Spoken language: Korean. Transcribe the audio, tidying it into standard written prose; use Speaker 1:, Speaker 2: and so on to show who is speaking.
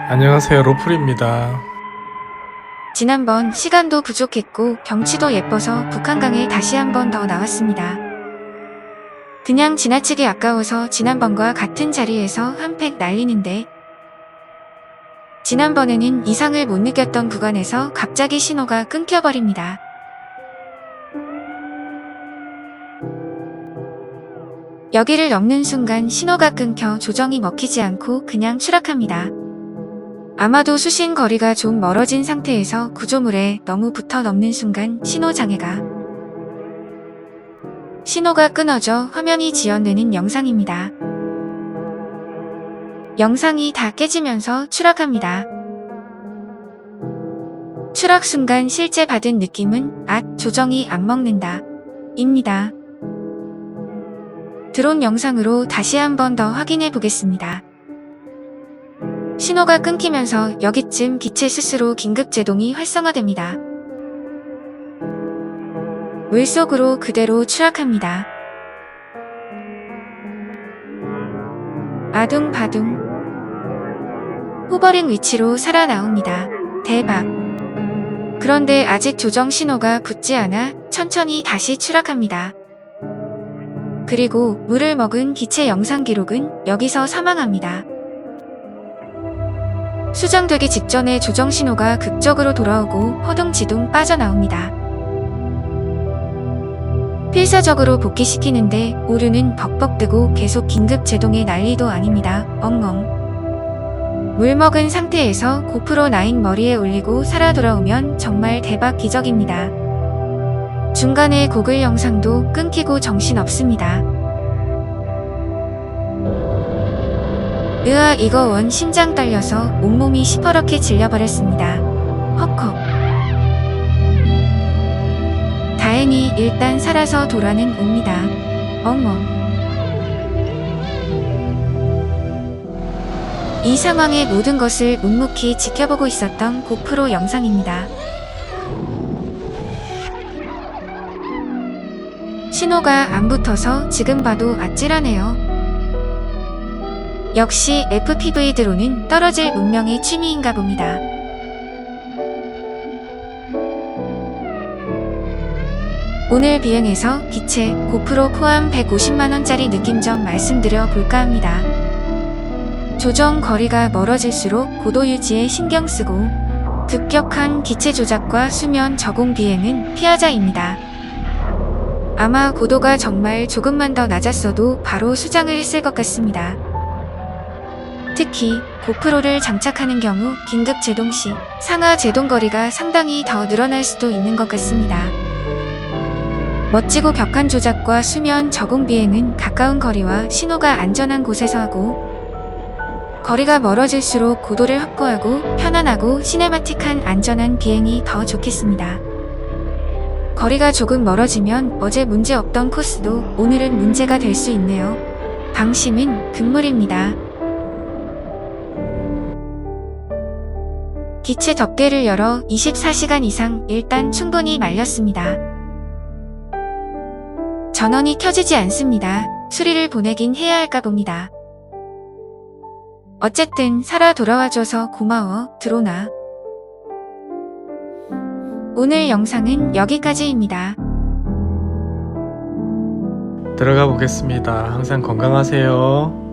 Speaker 1: 안녕하세요, 로플입니다.
Speaker 2: 지난번 시간도 부족했고 경치도 예뻐서 북한강에 다시 한 번 더 나왔습니다. 그냥 지나치게 아까워서 지난번과 같은 자리에서 한 팩 날리는데, 지난번에는 이상을 못 느꼈던 구간에서 갑자기 신호가 끊겨버립니다. 여기를 넘는 순간 신호가 끊겨 조정이 먹히지 않고 그냥 추락합니다. 아마도 수신 거리가 좀 멀어진 상태에서 구조물에 너무 붙어 넘는 순간 신호가 끊어져 화면이 지연되는 영상입니다. 영상이 다 깨지면서 추락합니다. 추락 순간 실제 받은 느낌은 조정이 안 먹는다 입니다. 드론 영상으로 다시 한 번 더 확인해 보겠습니다. 신호가 끊기면서 여기쯤 기체 스스로 긴급 제동이 활성화됩니다. 물속으로 그대로 추락합니다. 아둥바둥. 호버링 위치로 살아나옵니다. 대박. 그런데 아직 조정 신호가 붙지 않아 천천히 다시 추락합니다. 그리고 물을 먹은 기체 영상 기록은 여기서 사망합니다. 수정되기 직전에 조정 신호가 극적으로 돌아오고 허둥지둥 빠져나옵니다. 필사적으로 복귀시키는데 오류는 벅벅 뜨고 계속 긴급 제동의 난리도 아닙니다. 엉엉. 물 먹은 상태에서 고프로 9 머리에 올리고 살아 돌아오면 정말 대박 기적입니다. 중간에 고글 영상도 끊기고 정신없습니다. 으아, 이거 원 심장 떨려서 온몸이 시퍼렇게 질려버렸습니다. 헉헉. 다행히 일단 살아서 돌아는 옵니다. 엉엉. 이 상황의 모든 것을 묵묵히 지켜보고 있었던 고프로 영상입니다. 신호가 안 붙어서 지금 봐도 아찔하네요. 역시 FPV 드론은 떨어질 운명의 취미인가 봅니다. 오늘 비행에서 기체 고프로 포함 150만원짜리 느낌 좀 말씀드려 볼까 합니다. 조정 거리가 멀어질수록 고도 유지에 신경 쓰고 급격한 기체 조작과 수면 적응 비행은 피하자입니다. 아마 고도가 정말 조금만 더 낮았어도 바로 수장을 했을 것 같습니다. 특히 고프로를 장착하는 경우 긴급 제동 시 상하 제동 거리가 상당히 더 늘어날 수도 있는 것 같습니다. 멋지고 격한 조작과 수면 적응 비행은 가까운 거리와 신호가 안전한 곳에서 하고, 거리가 멀어질수록 고도를 확보하고 편안하고 시네마틱한 안전한 비행이 더 좋겠습니다. 거리가 조금 멀어지면 어제 문제 없던 코스도 오늘은 문제가 될 수 있네요. 방심은 금물입니다. 기체 덮개를 열어 24시간 이상 일단 충분히 말렸습니다. 전원이 켜지지 않습니다. 수리를 보내긴 해야 할까 봅니다. 어쨌든 살아 돌아와줘서 고마워, 드론아. 오늘 영상은 여기까지입니다.
Speaker 1: 들어가 보겠습니다. 항상 건강하세요.